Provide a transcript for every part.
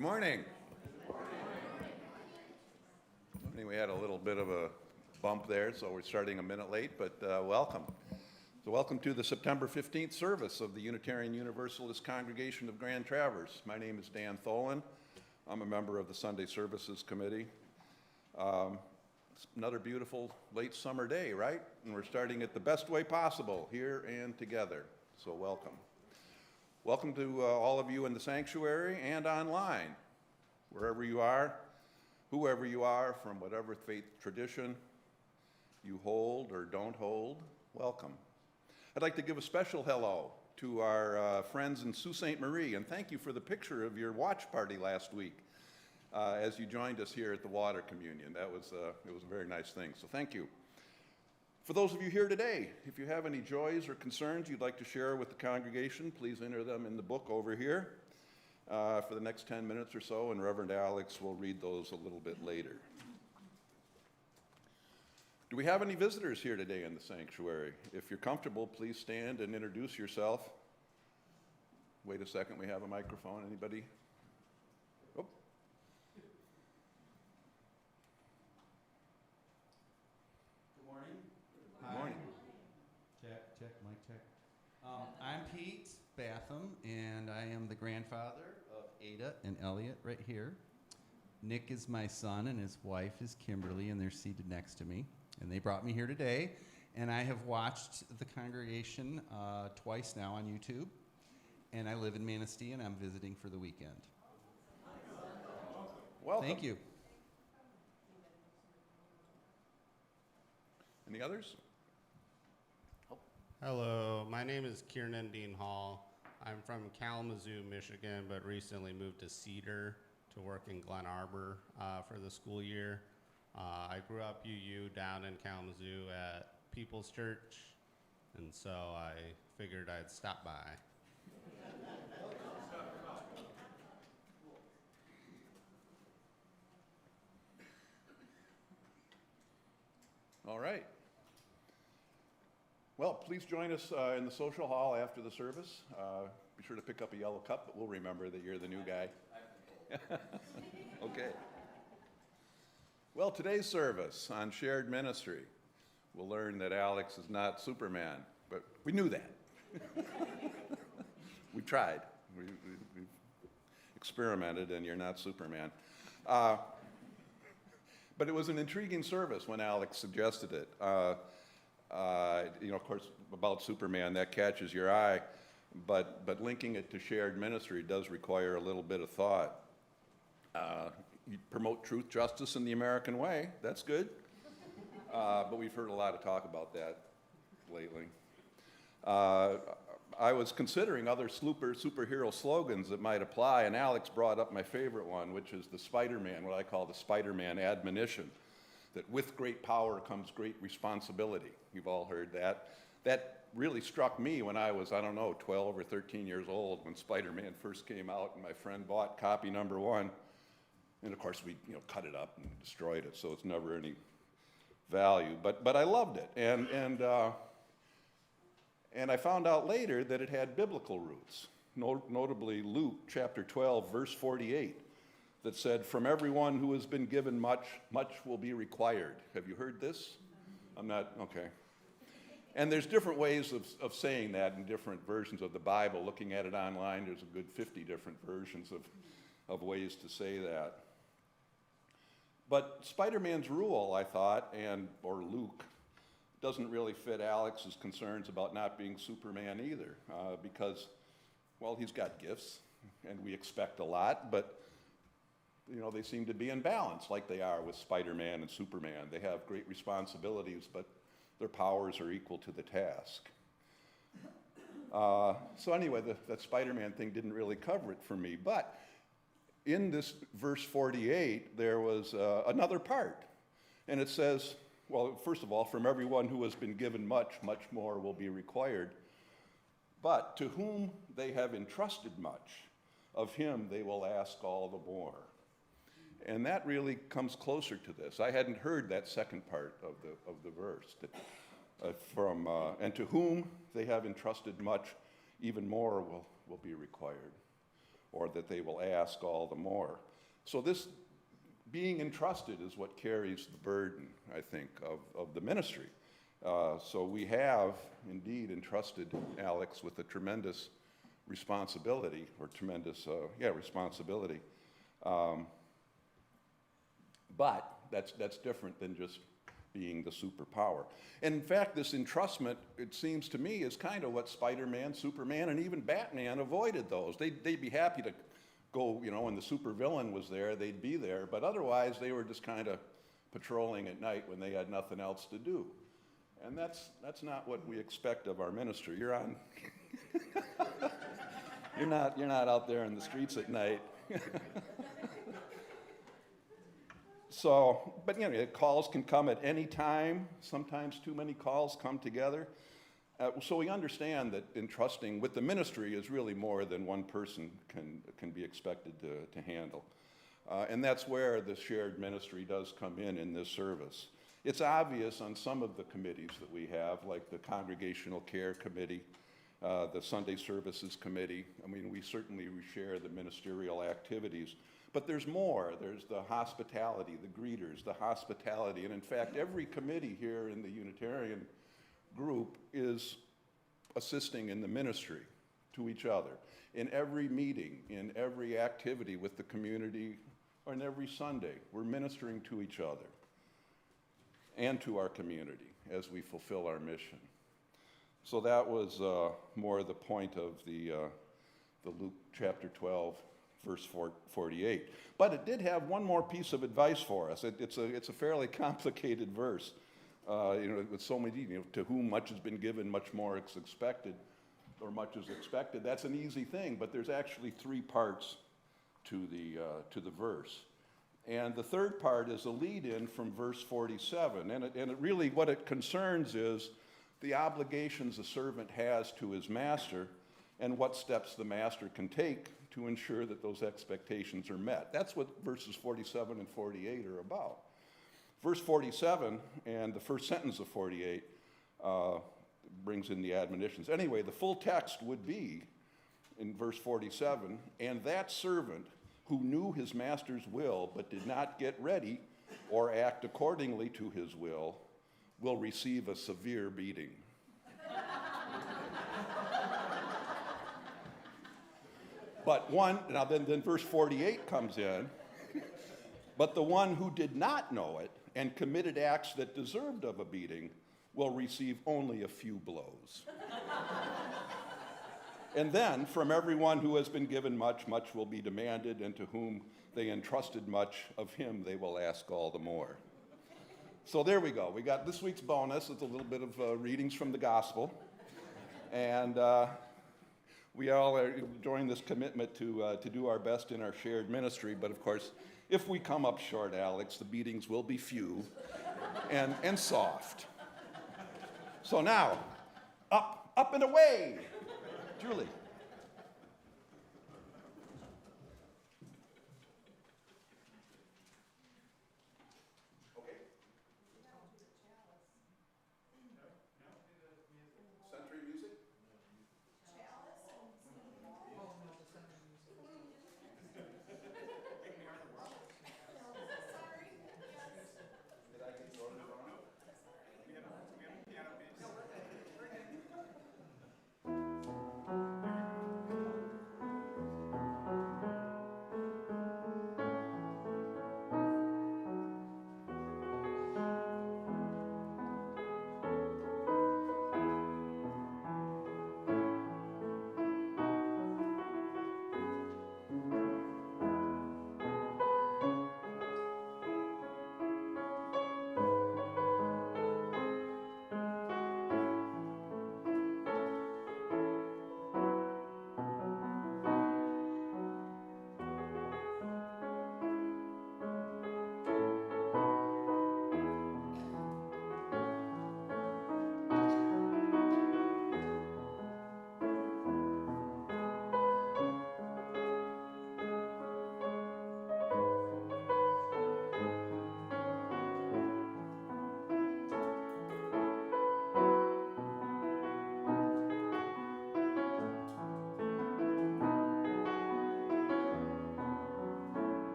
Good morning. We had a little bit of a bump there, so we're starting a minute late, but welcome. So welcome to the September 15th service of the Unitarian Universalist Congregation of Grand Traverse. My name is Dan Tholen. I'm a member of the Sunday Services Committee. It's another beautiful late summer day, right? And we're starting it the best way possible, here and together. So welcome. Welcome to all of you in the sanctuary and online, wherever you are, whoever you are, from whatever faith tradition you hold or don't hold, welcome. I'd like to give a special hello to our friends in Sault Ste. Marie, and thank you for the picture of your watch party last week as you joined us here at the Water Communion. It was a very nice thing, so thank you. For those of you here today, if you have any joys or concerns you'd like to share with the congregation, please enter them in the book over here for the next 10 minutes or so, and Reverend Alex will read those a little bit later. Do we have any visitors here today in the sanctuary? If you're comfortable, please stand and introduce yourself. Wait a second, we have a microphone. Anybody? Oh. Good morning. Good morning. Check, mic check. I'm Pete Batham, and I am the grandfather of Ada and Elliot right here. Nick is my son, and his wife is Kimberly, and they're seated next to me. And they brought me here today, and I have watched the congregation twice now on YouTube. And I live in Manistee, and I'm visiting for the weekend. Welcome. Thank you. Any others? Hello, my name is Kieran Dean Hall. I'm from Kalamazoo, Michigan, but recently moved to Cedar to work in Glen Arbor for the school year. I grew up UU down in Kalamazoo at People's Church, and so I figured I'd stop by. All right. Well, please join us in the social hall after the service. Be sure to pick up a yellow cup, but we'll remember that you're the new guy. Okay. Well, today's service on shared ministry, we'll learn that Alex is not Superman, but we knew that. We tried. We've experimented, and you're not Superman. But it was an intriguing service when Alex suggested it. Of course, about Superman, that catches your eye, but linking it to shared ministry does require a little bit of thought. You promote truth, justice, and the American way. That's good. But we've heard a lot of talk about that lately. I was considering other superhero slogans that might apply, and Alex brought up my favorite one, which is the Spider-Man, what I call the Spider-Man admonition, that with great power comes great responsibility. You've all heard that. That really struck me when I was, 12 or 13 years old when Spider-Man first came out, and my friend bought copy number 1. And of course, we cut it up and destroyed it, so it's never any value. But I loved it, and I found out later that it had biblical roots, notably Luke chapter 12, verse 48, that said, "From everyone who has been given much, much will be required." Have you heard this? I'm not, okay. And there's different ways of saying that in different versions of the Bible. Looking at it online, there's a good 50 different versions of ways to say that. But Spider-Man's rule, I thought, or Luke, doesn't really fit Alex's concerns about not being Superman either, because, well, he's got gifts, and we expect a lot, but they seem to be in balance, like they are with Spider-Man and Superman. They have great responsibilities, but their powers are equal to the task. So anyway, that Spider-Man thing didn't really cover it for me, but in this verse 48, there was another part, and it says, well, first of all, from everyone who has been given much, much more will be required. But to whom they have entrusted much, of him they will ask all the more. And that really comes closer to this. I hadn't heard that second part of the verse. And to whom they have entrusted much, even more will be required. or that they will ask all the more. So this being entrusted is what carries the burden, I think, of the ministry. So we have indeed entrusted Alex with a tremendous responsibility, or tremendous, responsibility. But that's different than just being the superpower. And in fact, this entrustment, it seems to me, is kind of what Spider-Man, Superman, and even Batman avoided those. They'd be happy to go, you know, when the supervillain was there, they'd be there, but otherwise they were just kind of patrolling at night when they had nothing else to do. And that's not what we expect of our ministry. You're on, you're not out there in the streets at night. So, but you know, calls can come at any time. Sometimes too many calls come together. So we understand that entrusting with the ministry is really more than one person can be expected to handle. And that's where the shared ministry does come in this service. It's obvious on some of the committees that we have, like the Congregational Care Committee, the Sunday Services Committee. I mean, we certainly share the ministerial activities. But there's more. There's the hospitality, the greeters, the hospitality. And in fact, every committee here in the Unitarian group is assisting in the ministry to each other. In every meeting, in every activity with the community, or in every Sunday, we're ministering to each other and to our community as we fulfill our mission. So that was more the point of the Luke chapter 12, verse 48. But it did have one more piece of advice for us. It's a fairly complicated verse. With so many, to whom much has been given, much more is expected, or much is expected. That's an easy thing, but there's actually three parts to the verse. And the third part is a lead-in from verse 47. And it really, what it concerns is the obligations a servant has to his master and what steps the master can take to ensure that those expectations are met. That's what verses 47 and 48 are about. Verse 47 and the first sentence of 48 brings in the admonitions. Anyway, the full text would be in verse 47, and that servant who knew his master's will but did not get ready or act accordingly to his will receive a severe beating. But then verse 48 comes in, but the one who did not know it and committed acts that deserved of a beating will receive only a few blows. And then, from everyone who has been given much, much will be demanded, and to whom they entrusted much, of him they will ask all the more. So there we go. We got this week's bonus. It's a little bit of readings from the gospel. And we all are enjoying this commitment to do our best in our shared ministry. But of course, if we come up short, Alex, the beatings will be few and soft. So now, up and away. Julie. Okay. Century music? Did I get thrown wrong? We have a piano piece.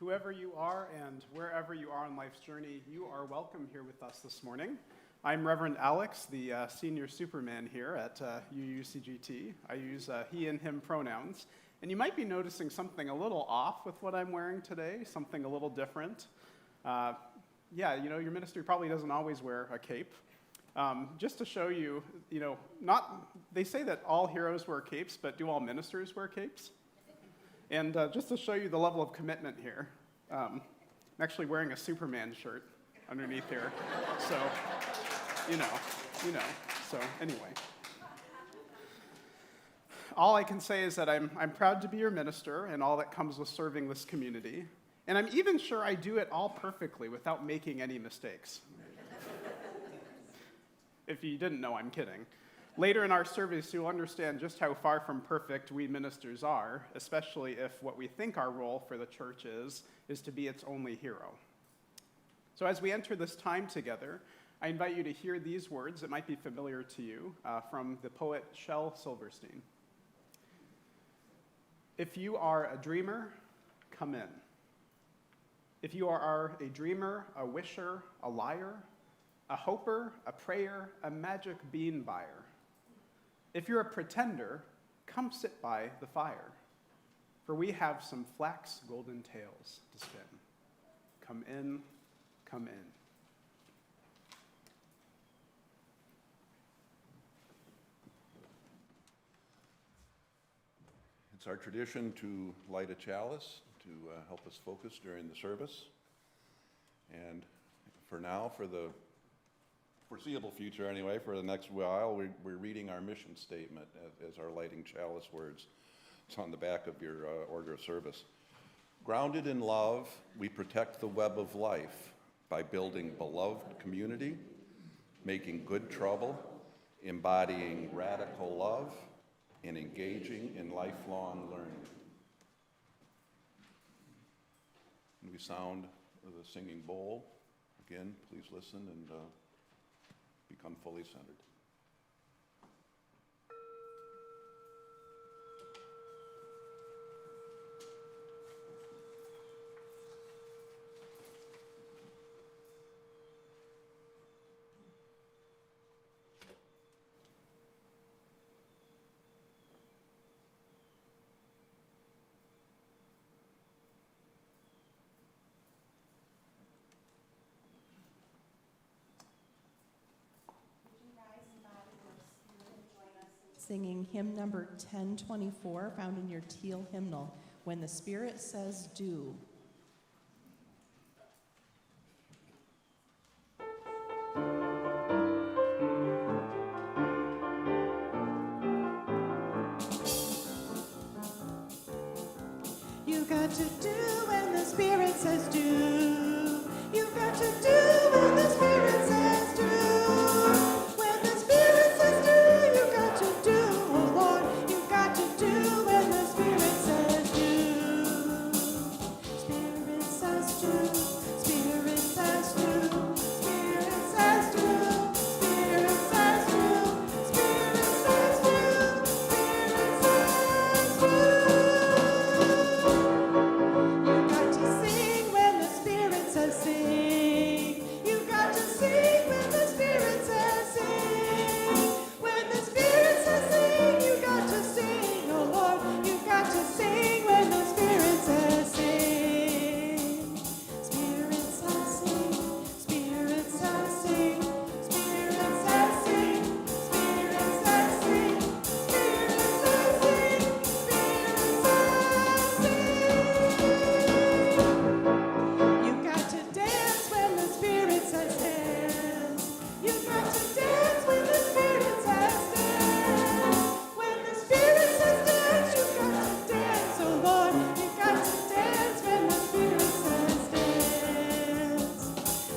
Whoever you are and wherever you are on life's journey, you are welcome here with us this morning. I'm Reverend Alex, the senior superman here at UUCGT. I use he and him pronouns. And you might be noticing something a little off with what I'm wearing today, something a little different. Yeah, you know, your ministry probably doesn't always wear a cape. Just to show you, they say that all heroes wear capes, but do all ministers wear capes? And just to show you the level of commitment here, I'm actually wearing a Superman shirt underneath here. So, so anyway. All I can say is that I'm proud to be your minister and all that comes with serving this community. And I'm even sure I do it all perfectly without making any mistakes. If you didn't know, I'm kidding. Later in our service, you'll understand just how far from perfect we ministers are, especially if what we think our role for the church is to be its only hero. So as we enter this time together, I invite you to hear these words that might be familiar to you from the poet Shel Silverstein. If you are a dreamer, come in. If you are a dreamer, a wisher, a liar, a hoper, a prayer, a magic bean buyer. If you're a pretender, come sit by the fire, for we have some flax golden tales to spin. Come in, come in. It's our tradition to light a chalice to help us focus during the service. And for now, for the foreseeable future anyway, for the next while, we're reading our mission statement as our lighting chalice words. It's on the back of your order of service. Grounded in love, we protect the web of life by building beloved community, making good trouble, embodying radical love, and engaging in lifelong learning. And we sound the singing bowl. Again, please listen and become fully centered. Singing hymn number 1024, found in your teal hymnal, When the Spirit Says Do. You got to do when the Spirit says do. You got to do when the Spirit says do. When the Spirit says do, you got to do, oh Lord. You got to do when the Spirit says do. Spirit says do. Spirit says do. Spirit says do. Spirit says do. Spirit says do. Spirit says do. You got to sing when the Spirit says sing. You got to sing when the Spirit says sing. When the Spirit says sing, you got to sing, oh Lord. You got to sing when the Spirit says sing. Spirit says sing. Spirit says sing. Spirit says sing. Spirit says sing. Spirit says sing. Spirit says sing. You got to dance when the Spirit says dance. You got to dance when the Spirit says dance. When the Spirit says dance, you got to dance, oh Lord. You got to dance when the Spirit says dance.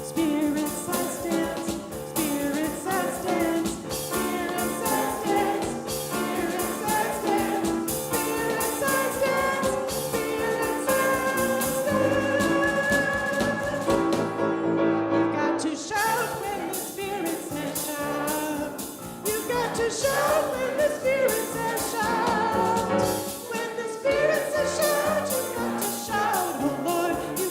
Spirit says dance. Spirit says dance. Spirit says dance. Spirit says dance. Spirit says dance. Spirit says dance. You got to shout when the Spirit says shout. You got to shout when the Spirit says shout. When the Spirit says shout, you got to shout, oh Lord. You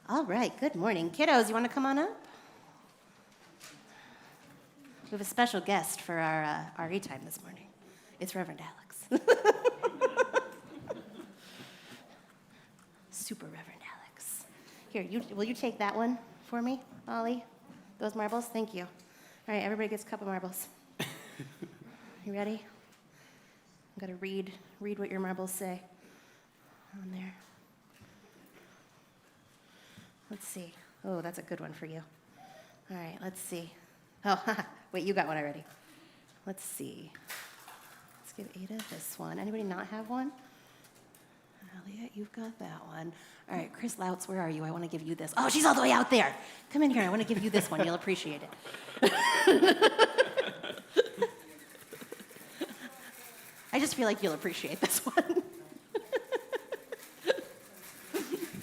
All right, good morning. Kiddos, you want to come on up? We have a special guest for our RE time this morning. It's Reverend Alex. Super Reverend Alex. Here, will you take that one for me, Ollie? Those marbles? Thank you. All right, everybody gets a cup of marbles. You ready? I'm going to read what your marbles say on there. Let's see. Oh, that's a good one for you. All right, let's see. Oh, wait, you got one already. Let's see. Let's give Ada this one. Anybody not have one? Elliot, you've got that one. All right, Chris Lautz, where are you? I want to give you this. Oh, she's all the way out there. Come in here. I want to give you this one. You'll appreciate it. I just feel like you'll appreciate this one.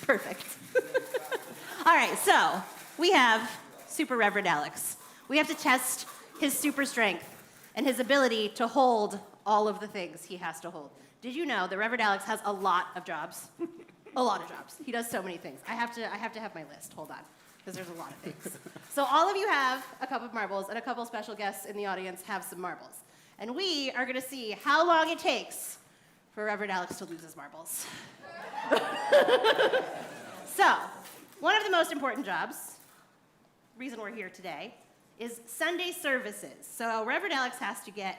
Perfect. All right, so we have Super Reverend Alex. We have to test his super strength and his ability to hold all of the things he has to hold. Did you know that Reverend Alex has a lot of jobs? A lot of jobs. He does so many things. I have to have my list. Hold on, because there's a lot of things. So all of you have a cup of marbles, and a couple special guests in the audience have some marbles. And we are going to see how long it takes for Reverend Alex to lose his marbles. So, one of the most important jobs, reason we're here today, is Sunday services. So Reverend Alex has to get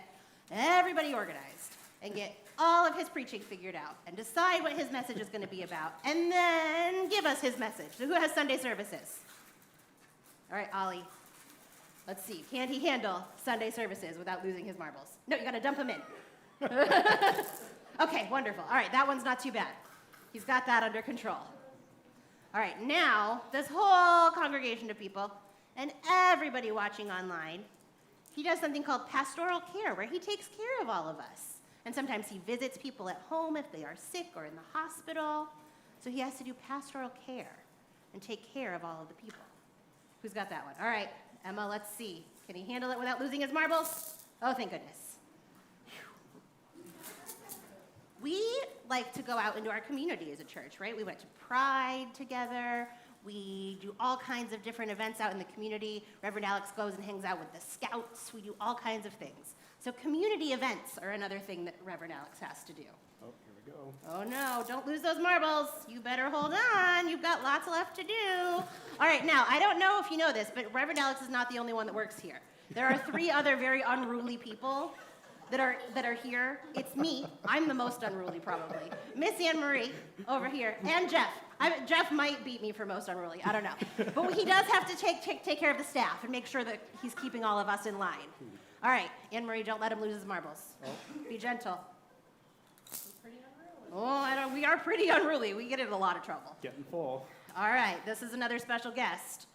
everybody organized and get all of his preaching figured out and decide what his message is going to be about and then give us his message. So who has Sunday services? All right, Ollie. Let's see. Can he handle Sunday services without losing his marbles? No, you got to dump them in. Okay, wonderful. All right, that one's not too bad. He's got that under control. All right, now, this whole congregation of people and everybody watching online, he does something called pastoral care, where he takes care of all of us. And sometimes he visits people at home if they are sick or in the hospital. So he has to do pastoral care and take care of all of the people. Who's got that one? All right, Emma, let's see. Can he handle it without losing his marbles? Oh, thank goodness. We like to go out into our community as a church, right? We went to Pride together. We do all kinds of different events out in the community. Reverend Alex goes and hangs out with the Scouts. We do all kinds of things. So community events are another thing that Reverend Alex has to do. Oh, here we go. Oh no, don't lose those marbles. You better hold on. You've got lots left to do. All right, now, I don't know if you know this, but Reverend Alex is not the only one that works here. There are 3 other very unruly people that are here. It's me. I'm the most unruly, probably. Miss Anne Marie over here, and Jeff. Jeff might beat me for most unruly. I don't know. But he does have to take care of the staff and make sure that he's keeping all of us in line. All right, Anne Marie, don't let him lose his marbles. Be gentle. Oh, we are pretty unruly. We get in a lot of trouble. Getting full. All right, this is another special guest.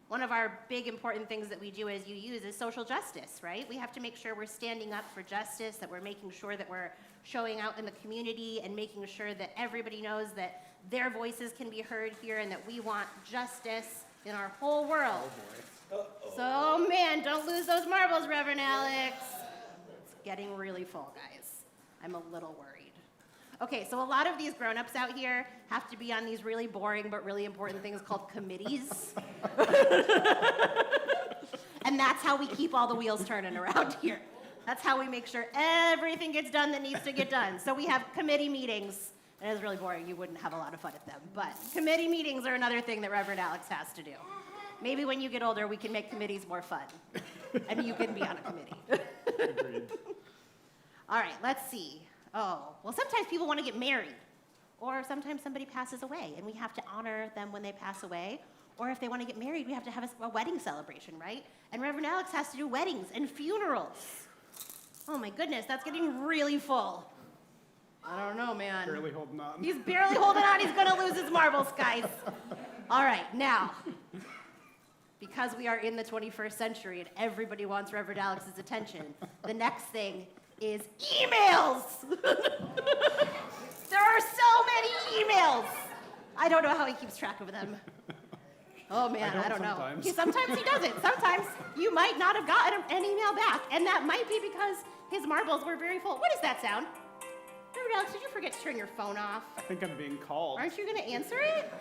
One of our big important things that we do as UUs is social justice, right? We have to make sure we're standing up for justice, that we're making sure that we're showing out in the community and making sure that everybody knows that their voices can be heard here and that we want justice in our whole world. Oh, so, man, don't lose those marbles, Reverend Alex. It's getting really full, guys. I'm a little worried. Okay, so a lot of these grown-ups out here have to be on these really boring but really important things called committees. And that's how we keep all the wheels turning around here. That's how we make sure everything gets done that needs to get done. So we have committee meetings. And it's really boring. You wouldn't have a lot of fun at them. But committee meetings are another thing that Reverend Alex has to do. Maybe when you get older, we can make committees more fun. And you can be on a committee. Agreed. All right, let's see. Oh, well, sometimes people want to get married. Or sometimes somebody passes away, and we have to honor them when they pass away. Or if they want to get married, we have to have a wedding celebration, right? And Reverend Alex has to do weddings and funerals. Oh my goodness, that's getting really full. I don't know, man. Barely holding on. He's barely holding on. He's going to lose his marbles, guys. All right, now, because we are in the 21st century and everybody wants Reverend Alex's attention, the next thing is emails. There are so many emails. I don't know how he keeps track of them. Oh, man, I don't know. Sometimes. Sometimes he doesn't. Sometimes you might not have gotten an email back, and that might be because his marbles were very full. What is that sound? Reverend Alex, did you forget to turn your phone off? I think I'm being called. Aren't you going to answer it?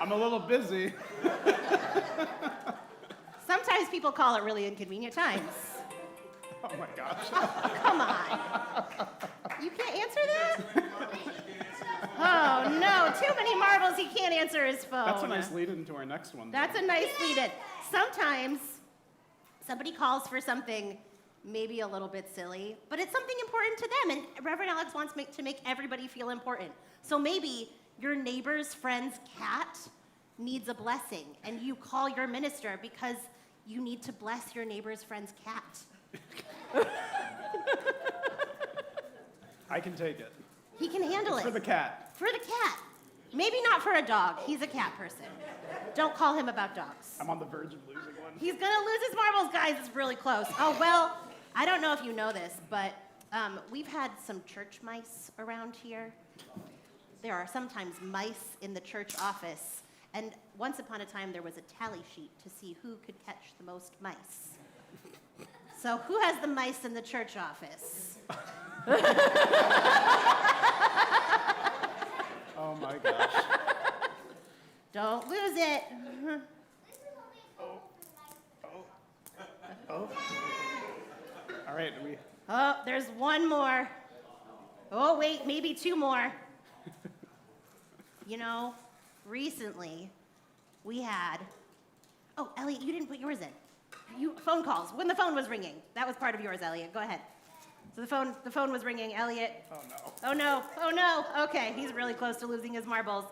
I'm a little busy. Sometimes people call it really inconvenient times. Oh my gosh. Come on. You can't answer that? Oh, no. Too many marbles. He can't answer his phone. That's a nice lead into our next one. That's a nice lead-in. Sometimes somebody calls for something maybe a little bit silly, but it's something important to them, and Reverend Alex wants to make everybody feel important. So maybe your neighbor's friend's cat needs a blessing, and you call your minister because you need to bless your neighbor's friend's cat. I can take it. He can handle it. For the cat. For the cat. Maybe not for a dog. He's a cat person. Don't call him about dogs. I'm on the verge of losing one. He's gonna lose his marbles, guys. It's really close. Oh, well, I don't know if you know this, but we've had some church mice around here. There are sometimes mice in the church office, and once upon a time there was a tally sheet to see who could catch the most mice. So who has the mice in the church office? Oh my gosh. Don't lose it. Oh. All right, Oh, there's one more. Oh, wait, maybe two more. You know, recently we had, oh, Elliot, you didn't put yours in. Phone calls, when the phone was ringing. That was part of yours, Elliot. Go ahead. So the phone was ringing, Elliot. oh no. Oh no, oh no. Okay, he's really close to losing his marbles.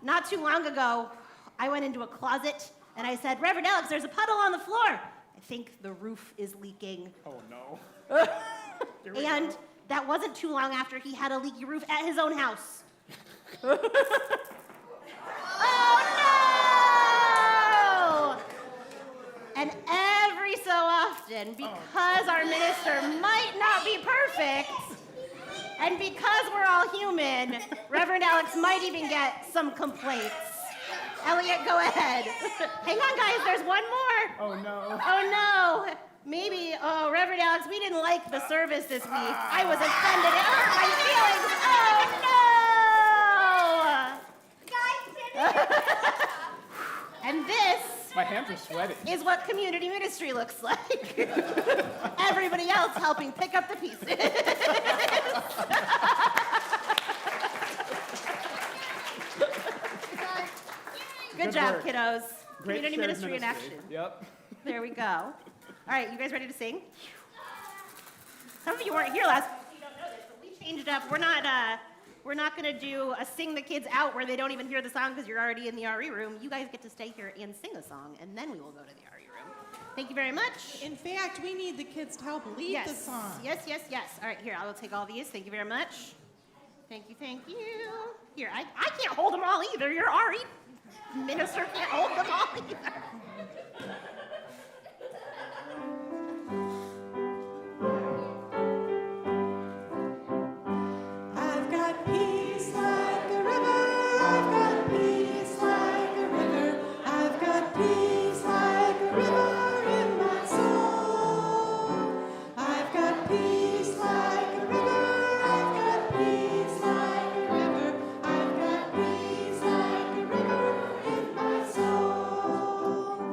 Not too long ago, I went into a closet and I said, Reverend Alex, there's a puddle on the floor. I think the roof is leaking. Oh no. Here we And go. that wasn't too long after he had a leaky roof at his own house. Oh no! And every so often, because our minister might not be perfect, and because we're all human, Reverend Alex might even get some complaints. Elliot, go ahead. Hang on, guys, there's one more. Oh no. Oh no! Maybe, oh, Reverend Alex, we didn't like the service this week. I was offended. It hurt my feelings. Oh no! And this My hands are sweaty. is what community ministry looks like. Everybody else helping pick up the pieces. Good job, work. kiddos. Great Community shared ministry in action. Yep. There we go. All right, you guys ready to sing? Some of you weren't here last week, so you don't know this, but we changed up. We're not gonna do a sing the kids out where they don't even hear the song because you're already in the RE room. You guys get to stay here and sing a song, and then we will go to the RE room. Thank you very much. In fact, we need the kids to help lead the song. Yes, yes, yes. All right, here, I will take all these. Thank you very much. Thank you, thank you. Here, I can't hold them all either. Your RE minister can't hold them all either. I've got peace like a river. I've got peace like a river. I've got peace like a river in my soul. I've got peace like a river. I've got peace like a river. I've got peace like a river in my soul.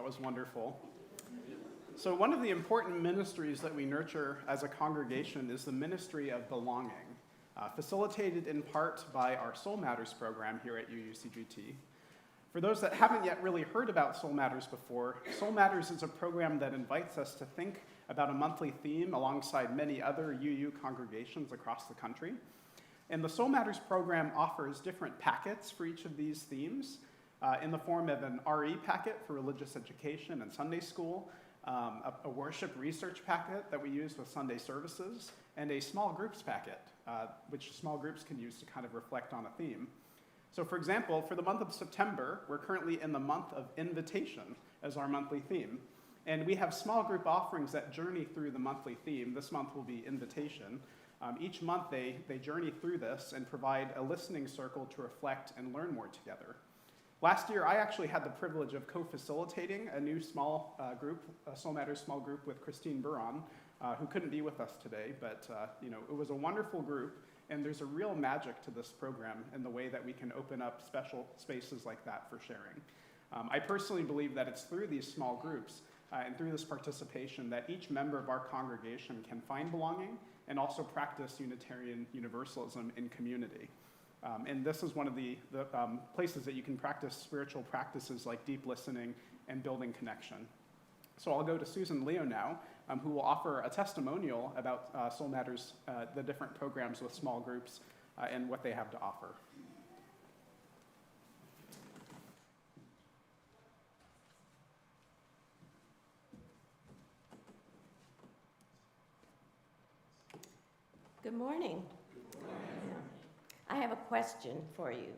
was wonderful. So one of the important ministries that we nurture as a congregation is the ministry of belonging, facilitated in part by our Soul Matters program here at UUCGT. For those that haven't yet really heard about Soul Matters before, Soul Matters is a program that invites us to think about a monthly theme alongside many other UU congregations across the country. And the Soul Matters program offers different packets for each of these themes in the form of an RE packet for religious education and Sunday school, a worship research packet that we use with Sunday services, and a small groups packet, which small groups can use to kind of reflect on a theme. So for example, for the month of September, we're currently in the month of invitation as our monthly theme. And we have small group offerings that journey through the monthly theme. This month will be invitation. Each month they journey through this and provide a listening circle to reflect and learn more together. Last year, I actually had the privilege of co-facilitating a new small group, a Soul Matters small group with Christine Buron, who couldn't be with us today, but it was a wonderful group, and there's a real magic to this program in the way that we can open up special spaces like that for sharing. I personally believe that it's through these small groups and through this participation that each member of our congregation can find belonging and also practice Unitarian Universalism in community. And this is one of the places that you can practice spiritual practices like deep listening and building connection. So I'll go to Susan Leo now, who will offer a testimonial about Soul Matters, the different programs with small groups, and what they have to offer. Good morning. I have a question for you.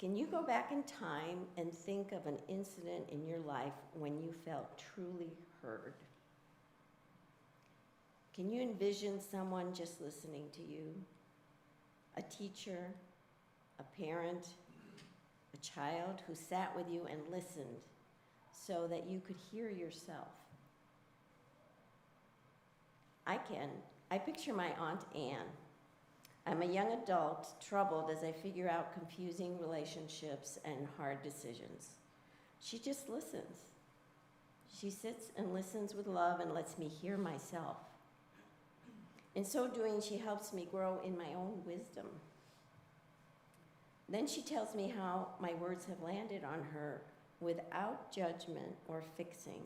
Can you go back in time and think of an incident in your life when you felt truly heard? Can you envision someone just listening to you? A teacher, a parent, a child who sat with you and listened so that you could hear yourself? I can. I picture my Aunt Anne. I'm a young adult, troubled as I figure out confusing relationships and hard decisions. She just listens. She sits and listens with love and lets me hear myself. In so doing, she helps me grow in my own wisdom. Then she tells me how my words have landed on her without judgment or fixing.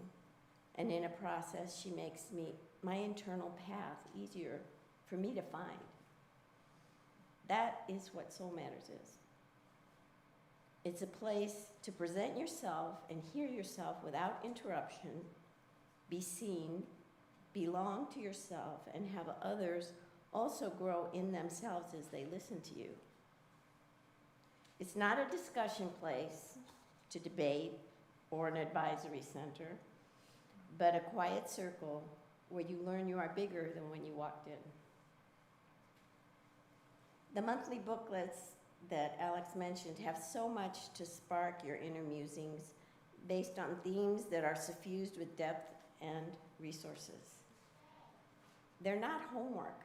And in a process, she makes my internal path easier for me to find. That is what Soul Matters is. It's a place to present yourself and hear yourself without interruption, be seen, belong to yourself, and have others also grow in themselves as they listen to you. It's not a discussion place to debate or an advisory center, but a quiet circle where you learn you are bigger than when you walked in. The monthly booklets that Alex mentioned have so much to spark your inner musings based on themes that are suffused with depth and resources. They're not homework.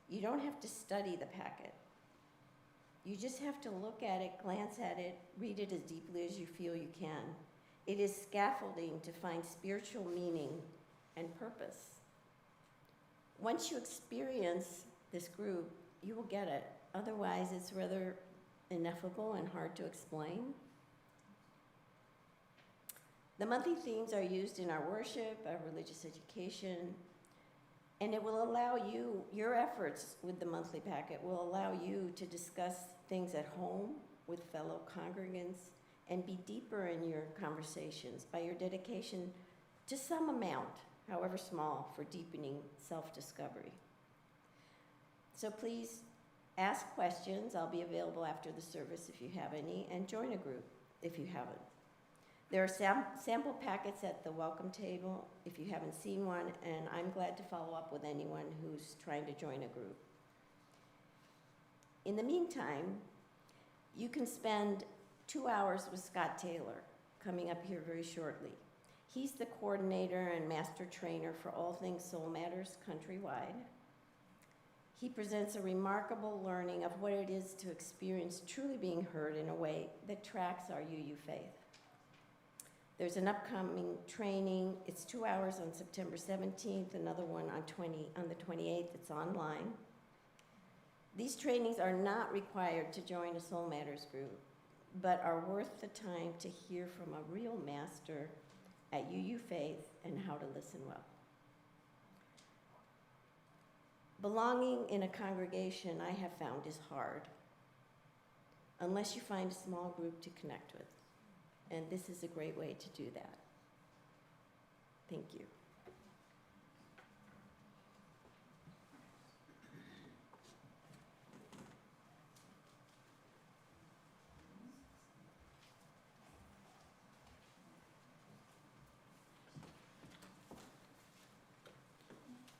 You don't have to study the packet. You just have to look at it, glance at it, read it as deeply as you feel you can. It is scaffolding to find spiritual meaning and purpose. Once you experience this group, you will get it. Otherwise, it's rather ineffable and hard to explain. The monthly themes are used in our worship, our religious education, and it will allow you, your efforts with the monthly packet will allow you to discuss things at home with fellow congregants and be deeper in your conversations by your dedication to some amount, however small, for deepening self-discovery. So please ask questions. I'll be available after the service if you have any, and join a group if you haven't. There are sample packets at the welcome table if you haven't seen one, and I'm glad to follow up with anyone who's trying to join a group. In the meantime, you can spend 2 hours with Scott Taylor, coming up here very shortly. He's the coordinator and master trainer for all things Soul Matters countrywide. He presents a remarkable learning of what it is to experience truly being heard in a way that tracks our UU faith. There's an upcoming training. It's 2 hours on September 17th, another one on the 28th. It's online. These trainings are not required to join a Soul Matters group, but are worth the time to hear from a real master at UU Faith and how to listen well. Belonging in a congregation, I have found, is hard unless you find a small group to connect with. And this is a great way to do that. Thank you.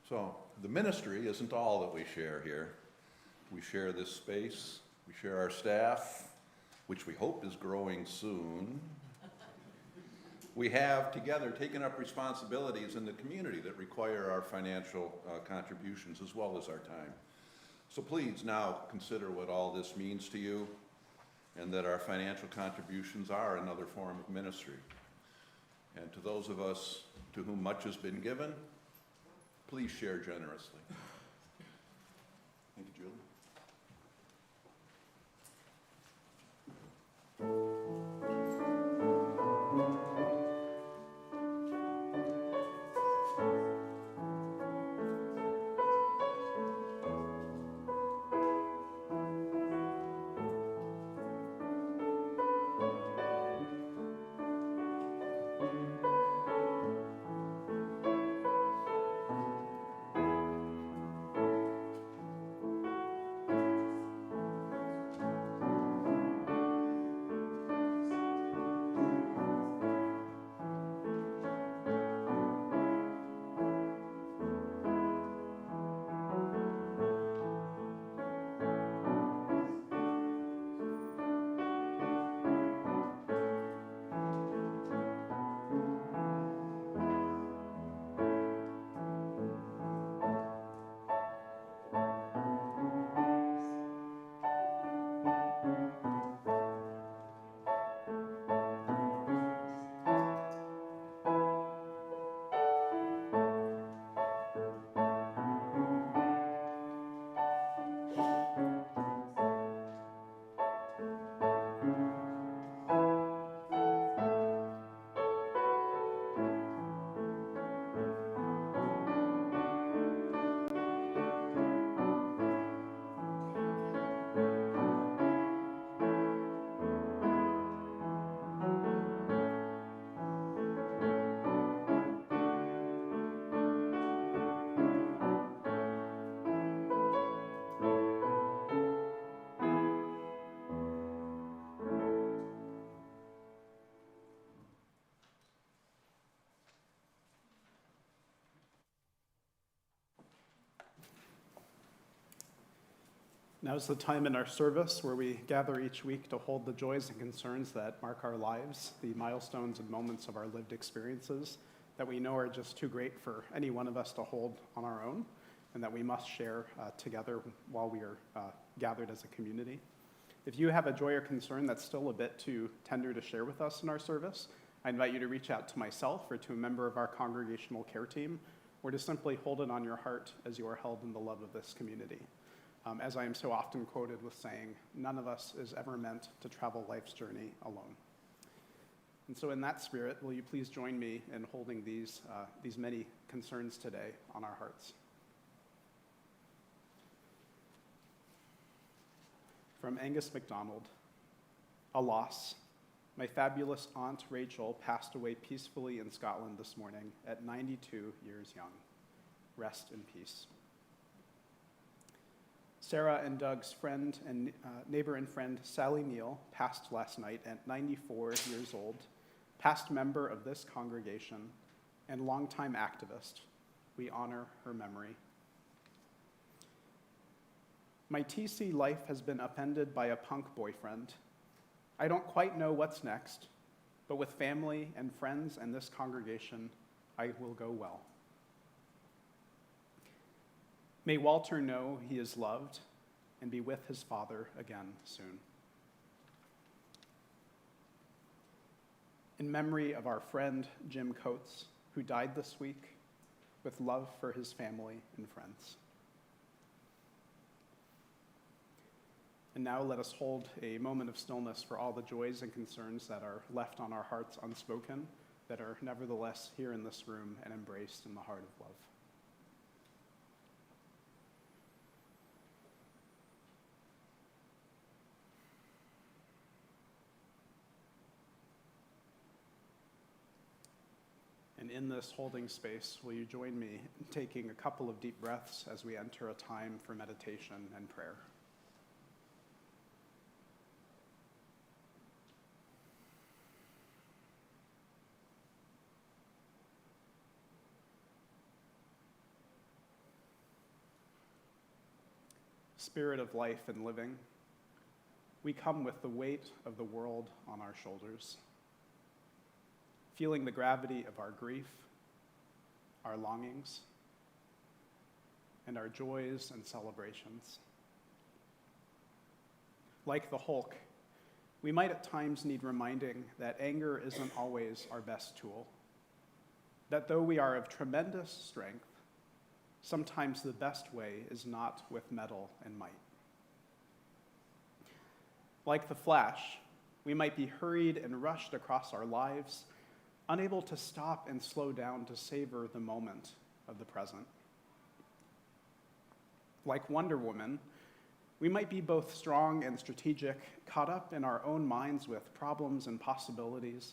So the ministry isn't all that we share here. We share this space, we share our staff, which we hope is growing soon. We have together taken up responsibilities in the community that require our financial contributions as well as our time. So please now consider what all this means to you and that our financial contributions are another form of ministry. And to those of us to whom much has been given, please share generously. Thank you, Julie. Now's the time in our service where we gather each week to hold the joys and concerns that mark our lives, the milestones and moments of our lived experiences that we know are just too great for any one of us to hold on our own, and that we must share together while we are gathered as a community. If you have a joy or concern that's still a bit too tender to share with us in our service, I invite you to reach out to myself or to a member of our congregational care team, or to simply hold it on your heart as you are held in the love of this community. As I am so often quoted with saying, none of us is ever meant to travel life's journey alone. And so in that spirit, will you please join me in holding these many concerns today on our hearts. From Angus MacDonald, a loss. My fabulous Aunt Rachel passed away peacefully in Scotland this morning at 92 years young. Rest in peace. Sarah and Doug's friend and neighbor and friend Sally Neal passed last night at 94 years old, past member of this congregation and longtime activist. We honor her memory. My TC life has been upended by a punk boyfriend. I don't quite know what's next, but with family and friends and this congregation, I will go well. May Walter know he is loved and be with his father again soon. in memory of our friend Jim Coates, who died this week, with love for his family and friends. And now let us hold a moment of stillness for all the joys and concerns that are left on our hearts unspoken, that are nevertheless here in this room and embraced in the heart of love. And in this holding space, will you join me in taking a couple of deep breaths as we enter a time for meditation and prayer? Spirit of life and living, we come with the weight of the world on our shoulders, feeling the gravity of our grief, our longings, and our joys and celebrations. Like the Hulk, we might at times need reminding that anger isn't always our best tool, that though we are of tremendous strength, sometimes the best way is not with metal and might. Like the Flash, we might be hurried and rushed across our lives, unable to stop and slow down to savor the moment of the present. Like Wonder Woman, we might be both strong and strategic, caught up in our own minds with problems and possibilities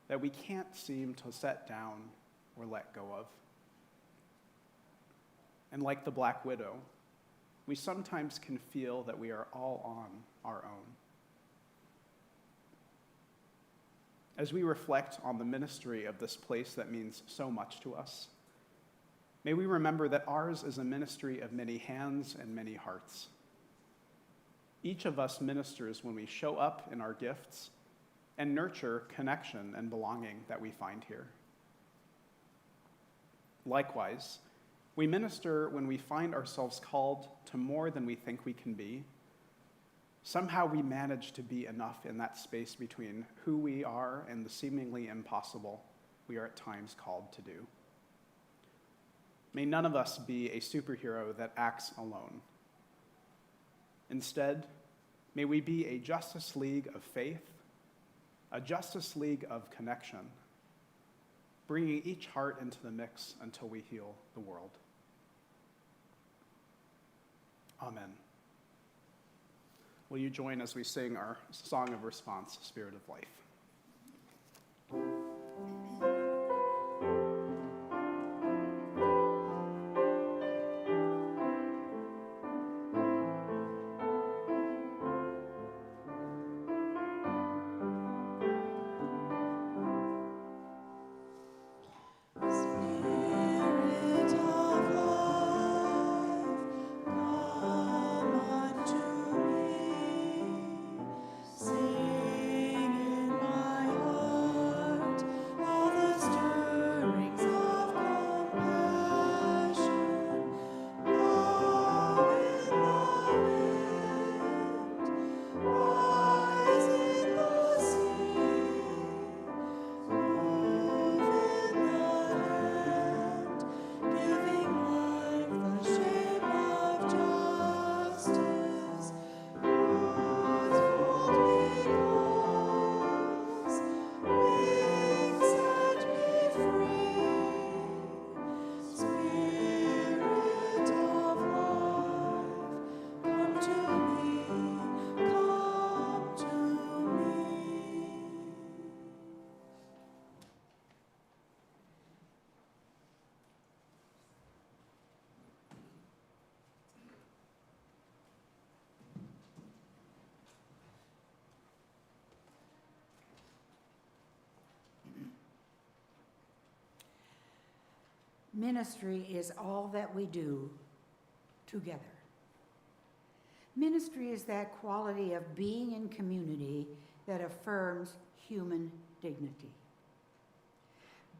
that we can't seem to set down or let go of. And like the Black Widow, we sometimes can feel that we are all on our own. As we reflect on the ministry of this place that means so much to us, may we remember that ours is a ministry of many hands and many hearts. Each of us ministers when we show up in our gifts and nurture connection and belonging that we find here. Likewise, we minister when we find ourselves called to more than we think we can be. Somehow we manage to be enough in that space between who we are and the seemingly impossible we are at times called to do. May none of us be a superhero that acts alone. Instead, may we be a Justice League of faith, a Justice League of connection, bringing each heart into the mix until we heal the world. Amen. Will you join as we sing our song of response, Spirit of Life? Spirit of life, come unto me. Sing in my heart all the stirrings of compassion. Blow in the wind, rise in the sea. Move in the land, giving life the shape of justice. Whose fold me close, wings set me free. Spirit of life, come to me, come to me. Ministry is all that we do together. Ministry is that quality of being in community that affirms human dignity,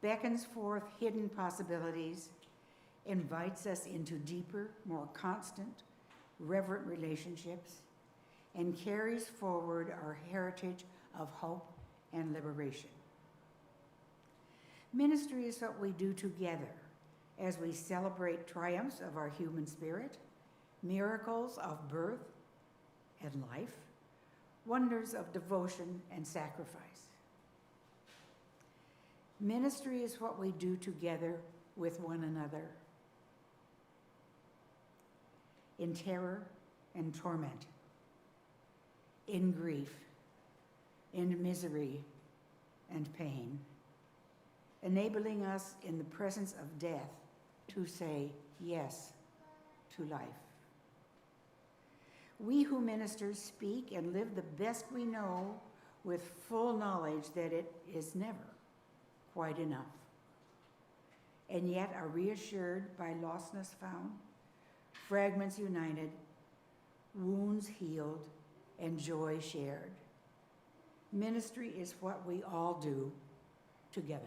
beckons forth hidden possibilities, invites us into deeper, more constant, reverent relationships, and carries forward our heritage of hope and liberation. Ministry is what we do together as we celebrate triumphs of our human spirit, miracles of birth and life, wonders of devotion and sacrifice. Ministry is what we do together with one another in terror and torment, in grief, in misery and pain, enabling us in the presence of death to say yes to life. We who minister speak and live the best we know with full knowledge that it is never quite enough, and yet are reassured by lostness found, fragments united, wounds healed, and joy shared. Ministry is what we all do together.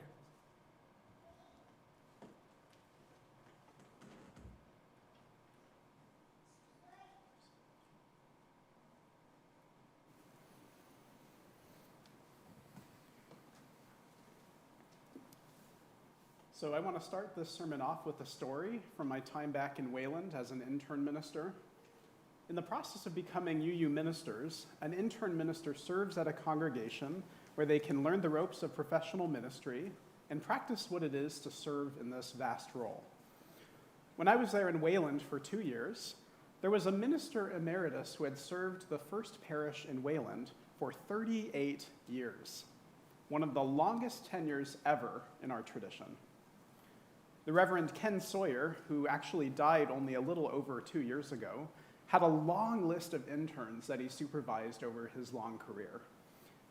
So I want to start this sermon off with a story from my time back in Wayland as an intern minister. In the process of becoming UU ministers, an intern minister serves at a congregation where they can learn the ropes of professional ministry and practice what it is to serve in this vast role. When I was there in Wayland for 2 years, there was a minister emeritus who had served the first parish in Wayland for 38 years, one of the longest tenures ever in our tradition. The Reverend Ken Sawyer, who actually died only a little over 2 years ago, had a long list of interns that he supervised over his long career.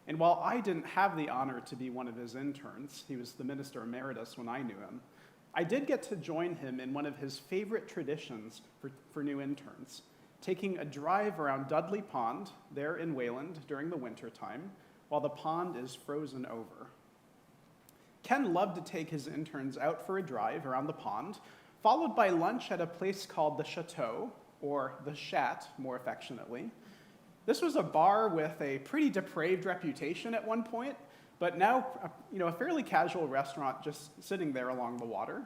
And while I didn't have the honor to be one of his interns, he was the minister emeritus when I knew him, I did get to join him in one of his favorite traditions for new interns, taking a drive around Dudley Pond there in Wayland during the winter time while the pond is frozen over. Ken loved to take his interns out for a drive around the pond, followed by lunch at a place called the Chateau, or the Chat, more affectionately. This was a bar with a pretty depraved reputation at one point, but now a fairly casual restaurant just sitting there along the water.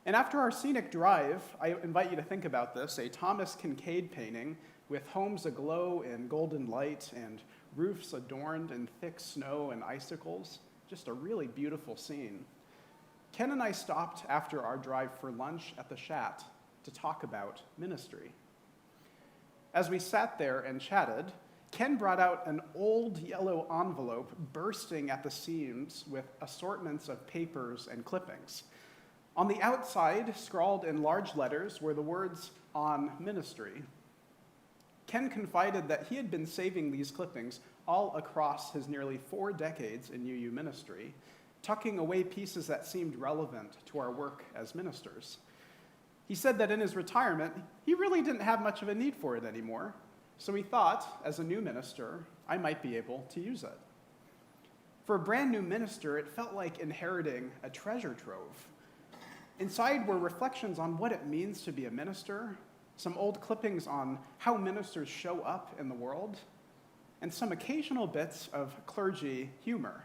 And after our scenic drive, I invite you to think about this, a Thomas Kincaid painting with homes aglow in golden light and roofs adorned in thick snow and icicles. Just a really beautiful scene. Ken and I stopped after our drive for lunch at the Chat to talk about ministry. As we sat there and chatted, Ken brought out an old yellow envelope bursting at the seams with assortments of papers and clippings. On the outside, scrawled in large letters, were the words, "On Ministry." Ken confided that he had been saving these clippings all across his nearly 4 decades in UU ministry, tucking away pieces that seemed relevant to our work as ministers. He said that in his retirement, he really didn't have much of a need for it anymore, so he thought, as a new minister, I might be able to use it. For a brand new minister, it felt like inheriting a treasure trove. Inside were reflections on what it means to be a minister, some old clippings on how ministers show up in the world, and some occasional bits of clergy humor.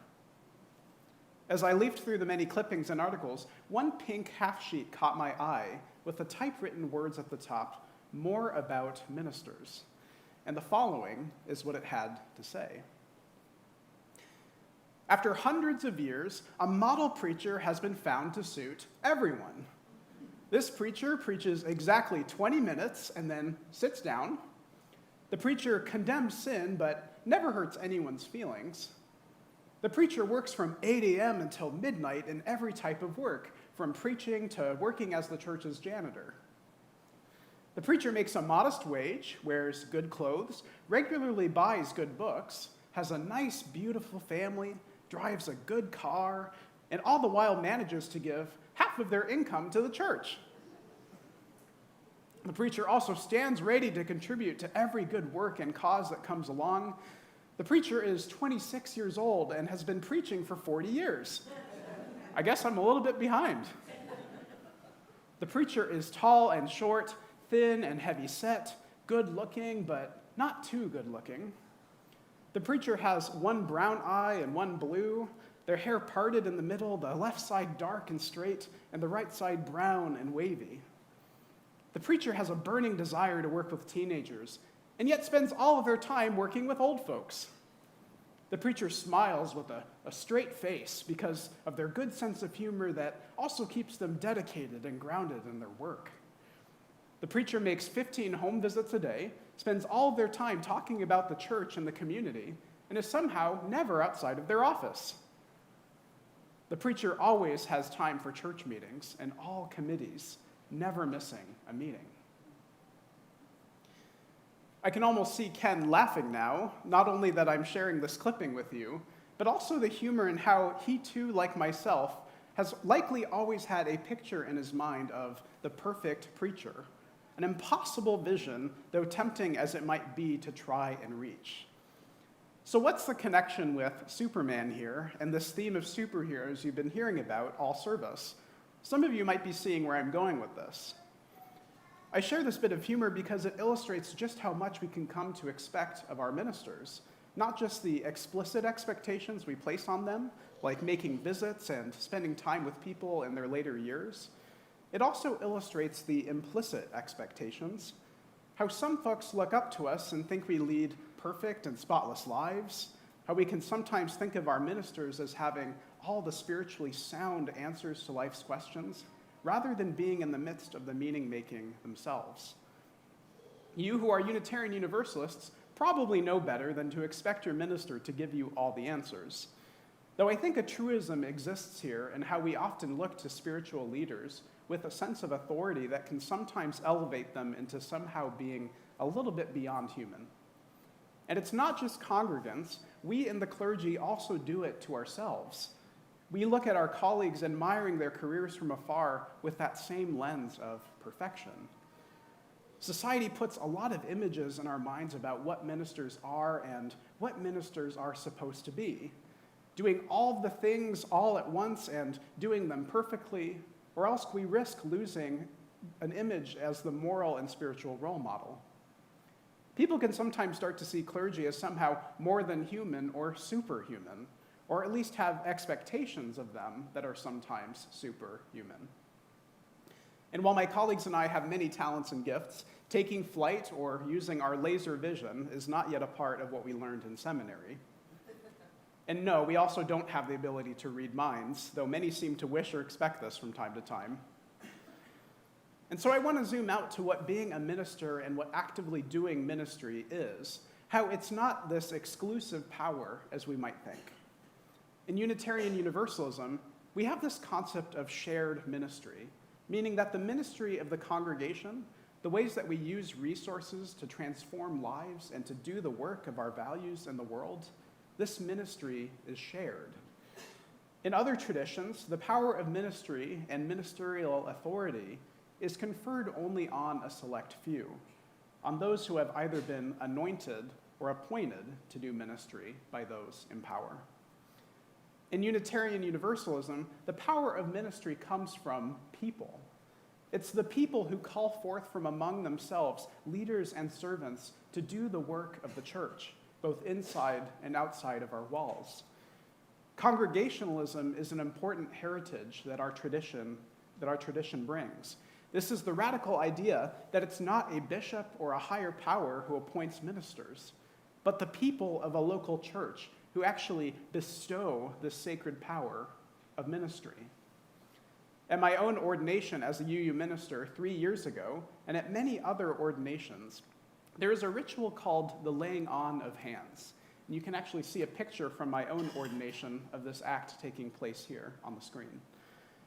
As I leafed through the many clippings and articles, one pink half-sheet caught my eye with the typewritten words at the top, "More about ministers." And the following is what it had to say. After hundreds of years, a model preacher has been found to suit everyone. This preacher preaches exactly 20 minutes and then sits down. The preacher condemns sin, but never hurts anyone's feelings. The preacher works from 8 a.m. until midnight in every type of work, from preaching to working as the church's janitor. The preacher makes a modest wage, wears good clothes, regularly buys good books, has a nice, beautiful family, drives a good car, and all the while manages to give half of their income to the church. The preacher also stands ready to contribute to every good work and cause that comes along. The preacher is 26 years old and has been preaching for 40 years. I guess I'm a little bit behind. The preacher is tall and short, thin and heavy-set, good-looking, but not too good-looking. The preacher has one brown eye and one blue. their hair parted in the middle, the left side dark and straight, and the right side brown and wavy. The preacher has a burning desire to work with teenagers, and yet spends all of their time working with old folks. The preacher smiles with a straight face because of their good sense of humor that also keeps them dedicated and grounded in their work. The preacher makes 15 home visits a day, spends all of their time talking about the church and the community, and is somehow never outside of their office. The preacher always has time for church meetings and all committees, never missing a meeting. I can almost see Ken laughing now, not only that I'm sharing this clipping with you, but also the humor in how he too, like myself, has likely always had a picture in his mind of the perfect preacher, an impossible vision, though tempting as it might be to try and reach. So what's the connection with Superman here and this theme of superheroes you've been hearing about all service? Some of you might be seeing where I'm going with this. I share this bit of humor because it illustrates just how much we can come to expect of our ministers, not just the explicit expectations we place on them, like making visits and spending time with people in their later years. It also illustrates the implicit expectations, how some folks look up to us and think we lead perfect and spotless lives, how we can sometimes think of our ministers as having all the spiritually sound answers to life's questions, rather than being in the midst of the meaning-making themselves. You who are Unitarian Universalists probably know better than to expect your minister to give you all the answers. Though I think a truism exists here in how we often look to spiritual leaders with a sense of authority that can sometimes elevate them into somehow being a little bit beyond human. And it's not just congregants, we in the clergy also do it to ourselves. We look at our colleagues admiring their careers from afar with that same lens of perfection. Society puts a lot of images in our minds about what ministers are and what ministers are supposed to be. Doing all the things all at once and doing them perfectly, or else we risk losing an image as the moral and spiritual role model. People can sometimes start to see clergy as somehow more than human or superhuman, or at least have expectations of them that are sometimes superhuman. And while my colleagues and I have many talents and gifts, taking flight or using our laser vision is not yet a part of what we learned in seminary. And no, we also don't have the ability to read minds, though many seem to wish or expect this from time to time. And so I want to zoom out to what being a minister and what actively doing ministry is, how it's not this exclusive power as we might think. In Unitarian Universalism, we have this concept of shared ministry, meaning that the ministry of the congregation, the ways that we use resources to transform lives and to do the work of our values in the world, this ministry is shared. In other traditions, the power of ministry and ministerial authority is conferred only on a select few, on those who have either been anointed or appointed to do ministry by those in power. In Unitarian Universalism, the power of ministry comes from people. It's the people who call forth from among themselves leaders and servants to do the work of the church, both inside and outside of our walls. Congregationalism is an important heritage that our tradition brings. This is the radical idea that it's not a bishop or a higher power who appoints ministers, but the people of a local church who actually bestow the sacred power of ministry. At my own ordination as a UU minister 3 years ago, and at many other ordinations, there is a ritual called the laying on of hands. And you can actually see a picture from my own ordination of this act taking place here on the screen.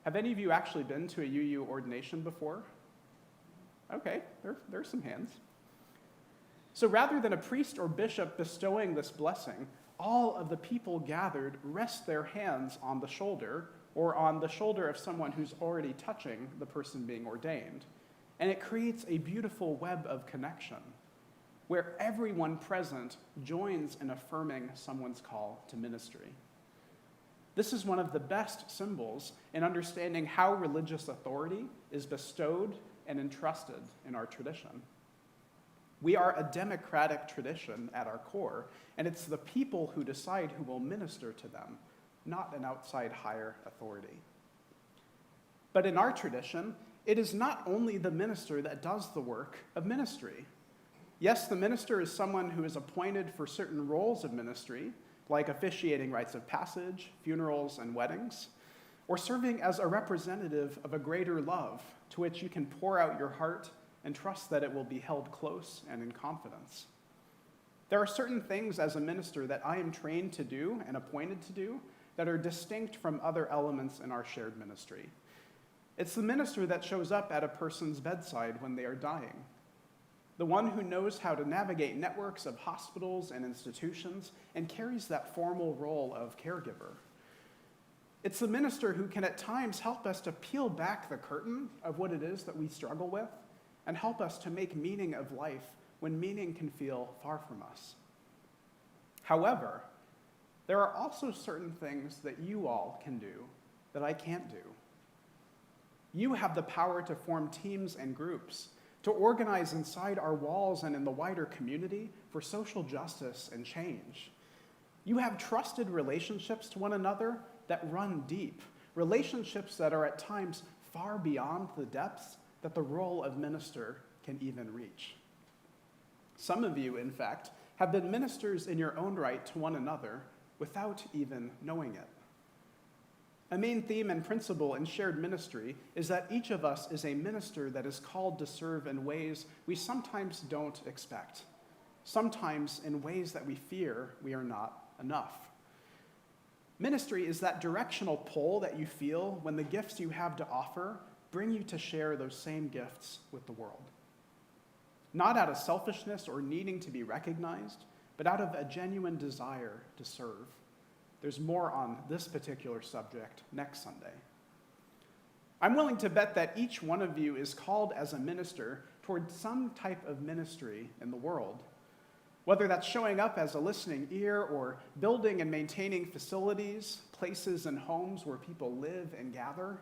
Have any of you actually been to a UU ordination before? Okay, there's some hands. So rather than a priest or bishop bestowing this blessing, all of the people gathered rest their hands on the shoulder or on the shoulder of someone who's already touching the person being ordained. And it creates a beautiful web of connection where everyone present joins in affirming someone's call to ministry. This is one of the best symbols in understanding how religious authority is bestowed and entrusted in our tradition. We are a democratic tradition at our core, and it's the people who decide who will minister to them, not an outside higher authority. But in our tradition, it is not only the minister that does the work of ministry. Yes, the minister is someone who is appointed for certain roles of ministry, like officiating rites of passage, funerals, and weddings, or serving as a representative of a greater love to which you can pour out your heart and trust that it will be held close and in confidence. There are certain things as a minister that I am trained to do and appointed to do that are distinct from other elements in our shared ministry. It's the minister that shows up at a person's bedside when they are dying, the one who knows how to navigate networks of hospitals and institutions and carries that formal role of caregiver. It's the minister who can at times help us to peel back the curtain of what it is that we struggle with and help us to make meaning of life when meaning can feel far from us. However, there are also certain things that you all can do that I can't do. You have the power to form teams and groups, to organize inside our walls and in the wider community for social justice and change. You have trusted relationships to one another that run deep, relationships that are at times far beyond the depths that the role of minister can even reach. Some of you, in fact, have been ministers in your own right to one another without even knowing it. A main theme and principle in shared ministry is that each of us is a minister that is called to serve in ways we sometimes don't expect, sometimes in ways that we fear we are not enough. Ministry is that directional pull that you feel when the gifts you have to offer bring you to share those same gifts with the world. Not out of selfishness or needing to be recognized, but out of a genuine desire to serve. There's more on this particular subject next Sunday. I'm willing to bet that each one of you is called as a minister toward some type of ministry in the world. Whether that's showing up as a listening ear or building and maintaining facilities, places, and homes where people live and gather.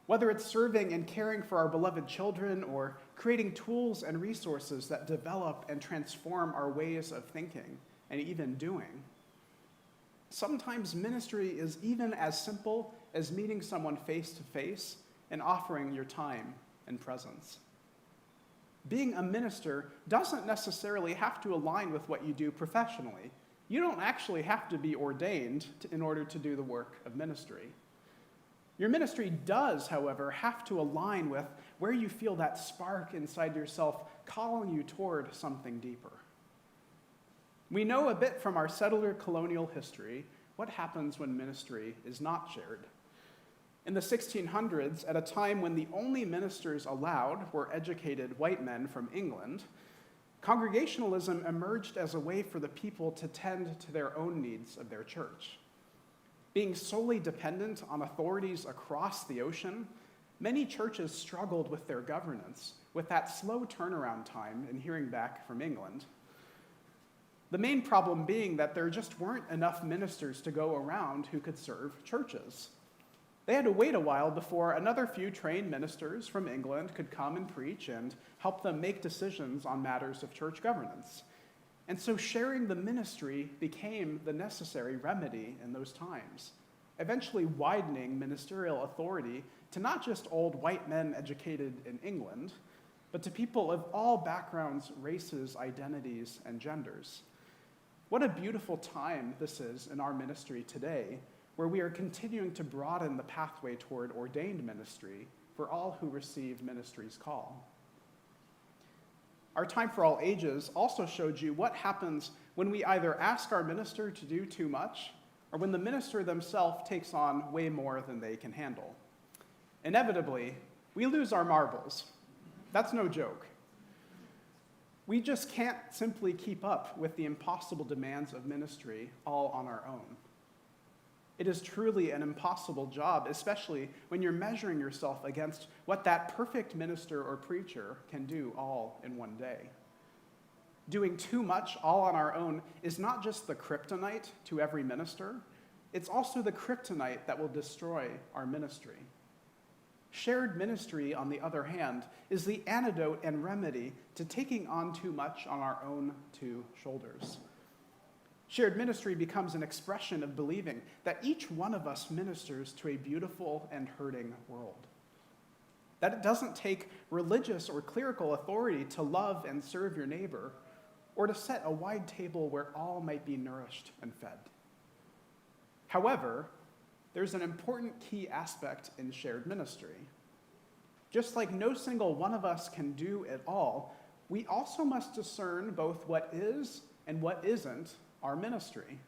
Whether it's serving and caring for our beloved children or creating tools and resources that develop and transform our ways of thinking and even doing. Sometimes ministry is even as simple as meeting someone face to face and offering your time and presence. Being a minister doesn't necessarily have to align with what you do professionally. You don't actually have to be ordained in order to do the work of ministry. Your ministry does, however, have to align with where you feel that spark inside yourself calling you toward something deeper. We know a bit from our settler colonial history what happens when ministry is not shared. In the 1600s, at a time when the only ministers allowed were educated white men from England, congregationalism emerged as a way for the people to tend to their own needs of their church. Being solely dependent on authorities across the ocean, many churches struggled with their governance, with that slow turnaround time in hearing back from England. The main problem being that there just weren't enough ministers to go around who could serve churches. They had to wait a while before another few trained ministers from England could come and preach and help them make decisions on matters of church governance. And so sharing the ministry became the necessary remedy in those times, eventually widening ministerial authority to not just old white men educated in England, but to people of all backgrounds, races, identities, and genders. What a beautiful time this is in our ministry today, where we are continuing to broaden the pathway toward ordained ministry for all who receive ministry's call. Our Time for All Ages also showed you what happens when we either ask our minister to do too much or when the minister themselves takes on way more than they can handle. Inevitably, we lose our marbles. That's no joke. We just can't simply keep up with the impossible demands of ministry all on our own. It is truly an impossible job, especially when you're measuring yourself against what that perfect minister or preacher can do all in one day. Doing too much all on our own is not just the kryptonite to every minister, it's also the kryptonite that will destroy our ministry. Shared ministry, on the other hand, is the antidote and remedy to taking on too much on our own two shoulders. Shared ministry becomes an expression of believing that each one of us ministers to a beautiful and hurting world. That it doesn't take religious or clerical authority to love and serve your neighbor, or to set a wide table where all might be nourished and fed. However, there's an important key aspect in shared ministry. Just like no single one of us can do it all, we also must discern both what is and what isn't our ministry.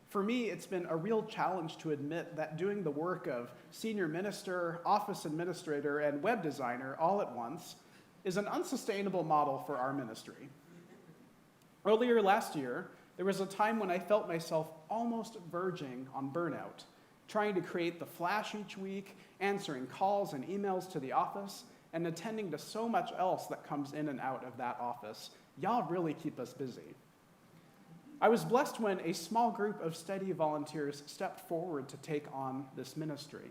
For me, it's been a real challenge to admit that doing the work of senior minister, office administrator, and web designer all at once is an unsustainable model for our ministry. Earlier last year, there was a time when I felt myself almost verging on burnout, trying to create the flash each week, answering calls and emails to the office, and attending to so much else that comes in and out of that office. Y'all really keep us busy. I was blessed when a small group of steady volunteers stepped forward to take on this ministry.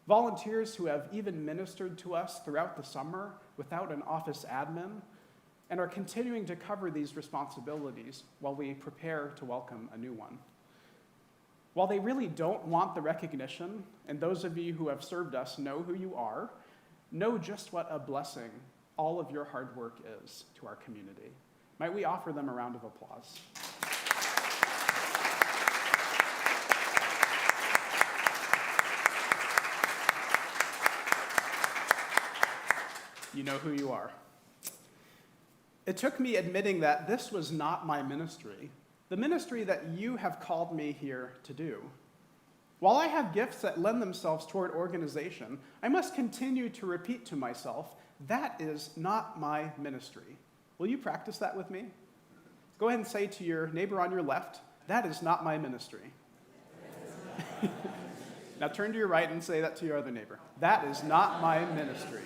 Volunteers who have even ministered to us throughout the summer without an office admin and are continuing to cover these responsibilities while we prepare to welcome a new one. While they really don't want the recognition, and those of you who have served us know who you are, know just what a blessing all of your hard work is to our community. Might we offer them a round of applause? You know who you are. It took me admitting that this was not my ministry, the ministry that you have called me here to do. While I have gifts that lend themselves toward organization, I must continue to repeat to myself, that is not my ministry. Will you practice that with me? Go ahead and say to your neighbor on your left, that is not my ministry. Now turn to your right and say that to your other neighbor. That is not my ministry.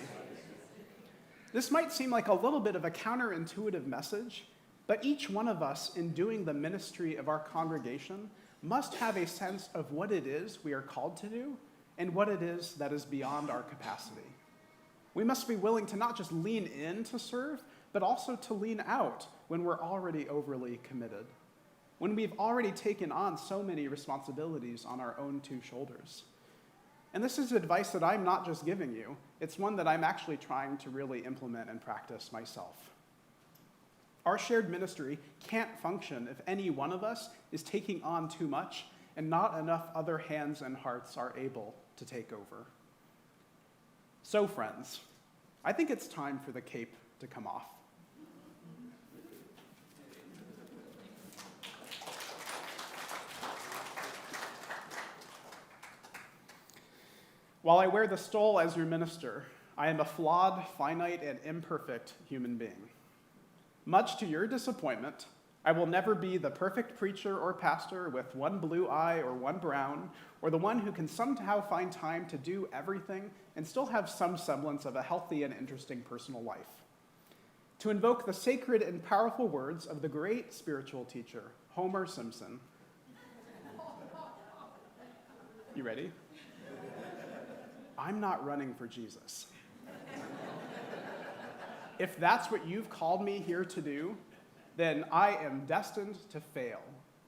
This might seem like a little bit of a counterintuitive message, but each one of us in doing the ministry of our congregation must have a sense of what it is we are called to do and what it is that is beyond our capacity. We must be willing to not just lean in to serve, but also to lean out when we're already overly committed, when we've already taken on so many responsibilities on our own two shoulders. And this is advice that I'm not just giving you, it's one that I'm actually trying to really implement and practice myself. Our shared ministry can't function if any one of us is taking on too much and not enough other hands and hearts are able to take over. So, friends, I think it's time for the cape to come off. While I wear the stole as your minister, I am a flawed, finite, and imperfect human being. Much to your disappointment, I will never be the perfect preacher or pastor with one blue eye or one brown, or the one who can somehow find time to do everything and still have some semblance of a healthy and interesting personal life. To invoke the sacred and powerful words of the great spiritual teacher, Homer Simpson. You ready? I'm not running for Jesus. If that's what you've called me here to do, then I am destined to fail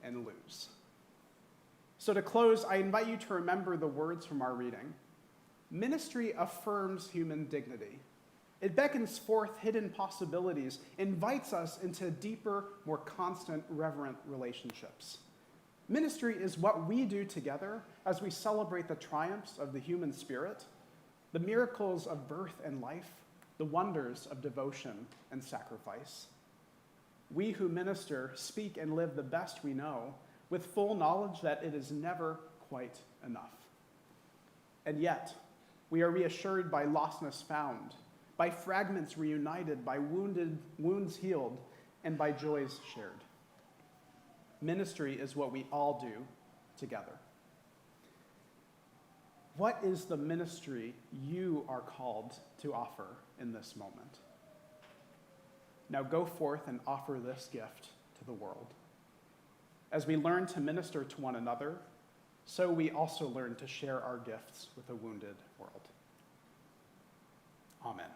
and lose. So to close, I invite you to remember the words from our reading. Ministry affirms human dignity. It beckons forth hidden possibilities, invites us into deeper, more constant, reverent relationships. Ministry is what we do together as we celebrate the triumphs of the human spirit, the miracles of birth and life, the wonders of devotion and sacrifice. We who minister speak and live the best we know, with full knowledge that it is never quite enough. And yet, we are reassured by lostness found, by fragments reunited, by wounds healed, and by joys shared. Ministry is what we all do together. What is the ministry you are called to offer in this moment? Now go forth and offer this gift to the world. As we learn to minister to one another, so we also learn to share our gifts with a wounded world. Amen.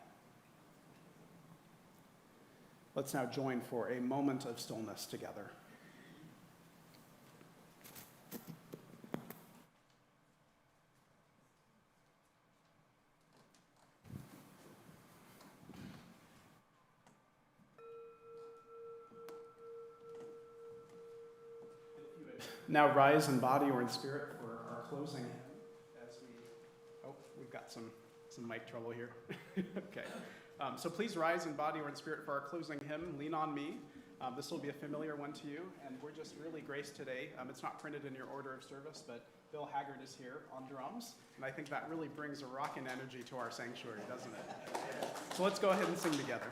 Let's now join for a moment of stillness together. Now rise in body or in spirit for our closing hymn as we, oh, we've got some mic trouble here. Okay. So please rise in body or in spirit for our closing hymn, Lean on Me. This will be a familiar one to you, and we're just really graced today. It's not printed in your order of service, but Bill Haggard is here on drums, and I think that really brings a rockin' energy to our sanctuary, doesn't it? So let's go ahead and sing together.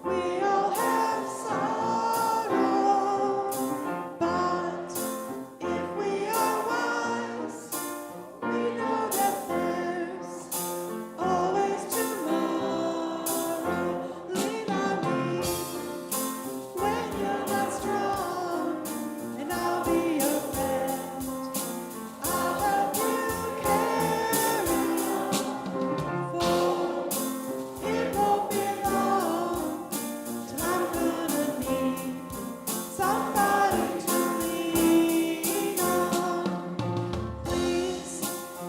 We all have sorrow, but if we are wise, we know that there's always tomorrow. Lean on me when you're not strong, and I'll be your friend. I'll help you carry on, for it won't be long till I'm gonna need somebody to lean on. Please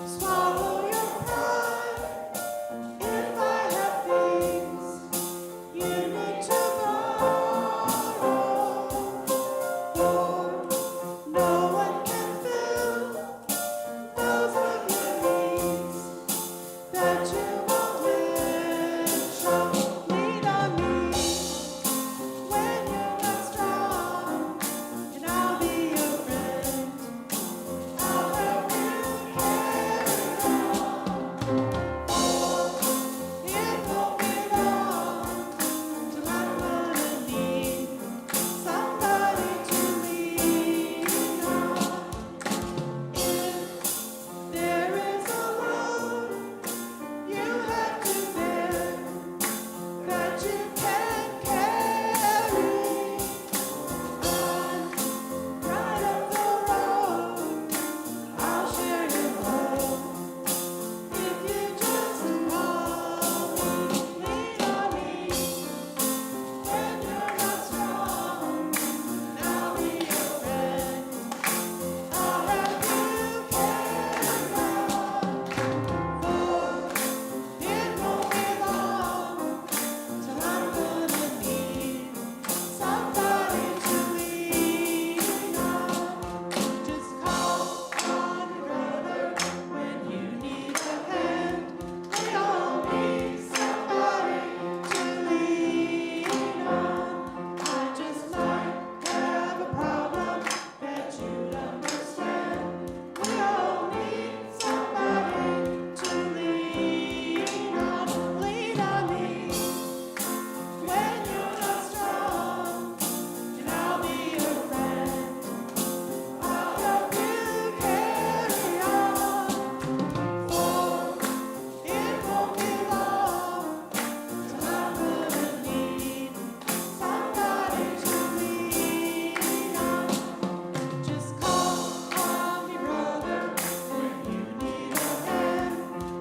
swallow your pride if I have things you need to borrow. For no one can fill those of your needs that you won't let show. Lean on me when you're not strong, and I'll be your friend. I'll help you carry on. For it won't be long till I'm gonna need somebody to lean on. If there is a load you have to bear that you can't carry, I'm right up the road. I'll share your load if you just call me. Lean on me when you're not strong, and I'll be your friend. I'll help you carry on, for it won't be long till I'm gonna need somebody to lean on. Just call on your brother when you need a hand. We all need somebody to lean on. I just might have a problem that you'd understand. We all need somebody to lean on. Lean on me when you're not strong, and I'll be your friend. I'll help you carry on, for it won't be long till I'm gonna need somebody to lean on. Just call on me, brother, when you need a hand.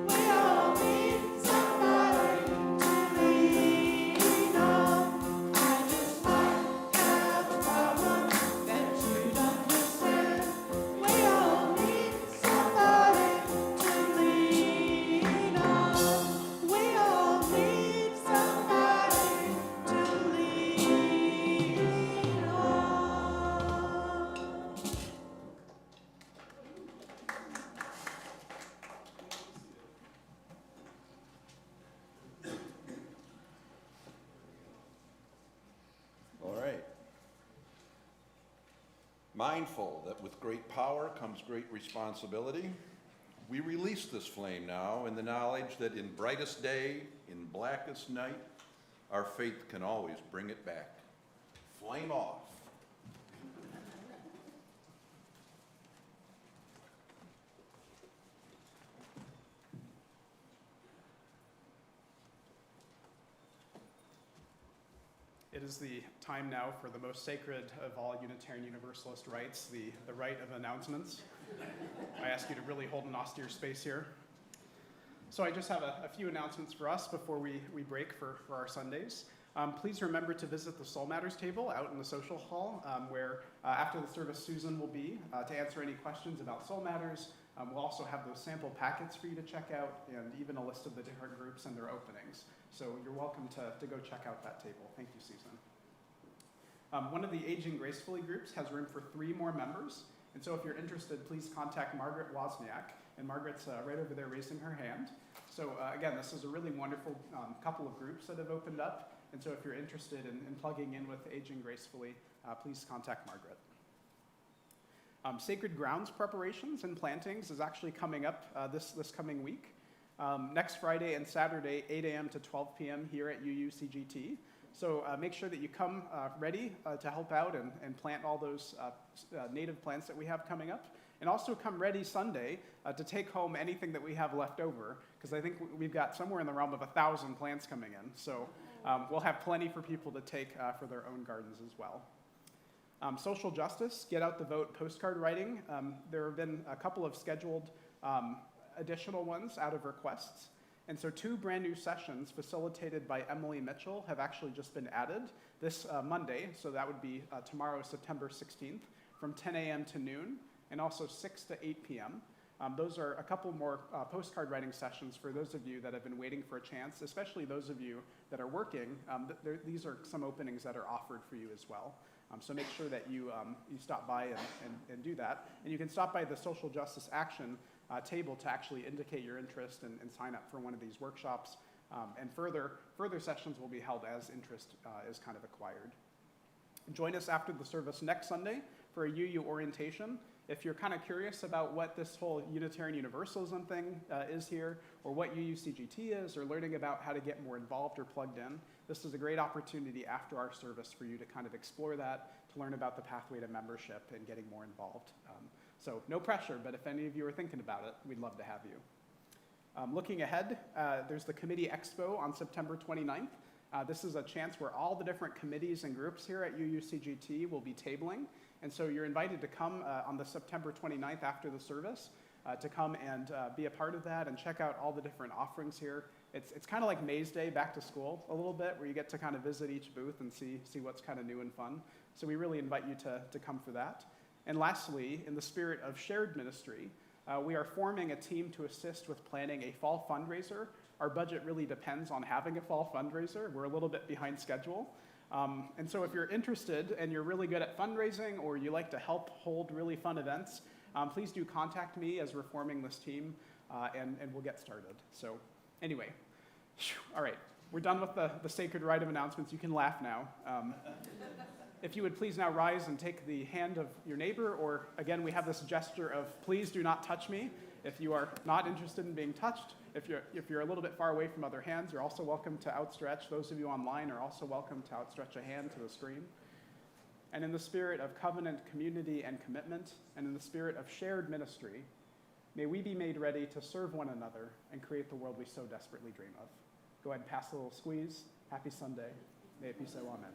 We all need somebody to lean on. I just might have a problem that you'd understand. We all need somebody to lean on. We all need somebody to lean on. All right. Mindful that with great power comes great responsibility, we release this flame now in the knowledge that in brightest day, in blackest night, our faith can always bring it back. Flame off. It is the time now for the most sacred of all Unitarian Universalist rites, the rite of announcements. I ask you to really hold an austere space here. So I just have a few announcements for us before we break for our Sundays. Please remember to visit the Soul Matters table out in the social hall, where after the service Susan will be to answer any questions about Soul Matters. We'll also have those sample packets for you to check out and even a list of the different groups and their openings. So you're welcome to go check out that table. Thank you, Susan. One of the Aging Gracefully groups has room for 3 more members. And so if you're interested, please contact Margaret Wozniak. And Margaret's right over there raising her hand. So again, this is a really wonderful couple of groups that have opened up. And so if you're interested in plugging in with Aging Gracefully, please contact Margaret. Sacred Grounds preparations and plantings is actually coming up this coming week. Next Friday and Saturday, 8 a.m. to 12 p.m. here at UUCGT. So make sure that you come ready to help out and plant all those native plants that we have coming up. And also come ready Sunday to take home anything that we have left over, because I think we've got somewhere in the realm of 1,000 plants coming in. So we'll have plenty for people to take for their own gardens as well. Social justice, get out the vote postcard writing. There have been a couple of scheduled additional ones out of requests. And so 2 brand new sessions facilitated by Emily Mitchell have actually just been added this Monday. So that would be tomorrow, September 16th, from 10 a.m. to noon, and also 6 to 8 p.m. Those are a couple more postcard writing sessions for those of you that have been waiting for a chance, especially those of you that are working. These are some openings that are offered for you as well. So make sure that you stop by and do that. And you can stop by the Social Justice Action table to actually indicate your interest and sign up for one of these workshops. And further sessions will be held as interest is kind of acquired. Join us after the service next Sunday for a UU orientation. If you're kind of curious about what this whole Unitarian Universalism thing is here, or what UUCGT is, or learning about how to get more involved or plugged in, this is a great opportunity after our service for you to kind of explore that, to learn about the pathway to membership and getting more involved. So no pressure, but if any of you are thinking about it, we'd love to have you. Looking ahead, there's the Committee Expo on September 29th. This is a chance where all the different committees and groups here at UUCGT will be tabling. And so you're invited to come on the September 29th after the service to come and be a part of that and check out all the different offerings here. It's kind of like Maze Day back to school a little bit, where you get to kind of visit each booth and see what's kind of new and fun. So we really invite you to come for that. And lastly, in the spirit of shared ministry, we are forming a team to assist with planning a fall fundraiser. Our budget really depends on having a fall fundraiser. We're a little bit behind schedule. And so if you're interested and you're really good at fundraising, or you like to help hold really fun events, please do contact me as we're forming this team, and we'll get started. So anyway, all right, we're done with the sacred rite of announcements. You can laugh now. If you would please now rise and take the hand of your neighbor, or again, we have this gesture of please do not touch me. If you are not interested in being touched, if you're a little bit far away from other hands, you're also welcome to outstretch. Those of you online are also welcome to outstretch a hand to the screen. And in the spirit of covenant, community, and commitment, and in the spirit of shared ministry, may we be made ready to serve one another and create the world we so desperately dream of. Go ahead and pass a little squeeze. Happy Sunday. May it be so. Amen.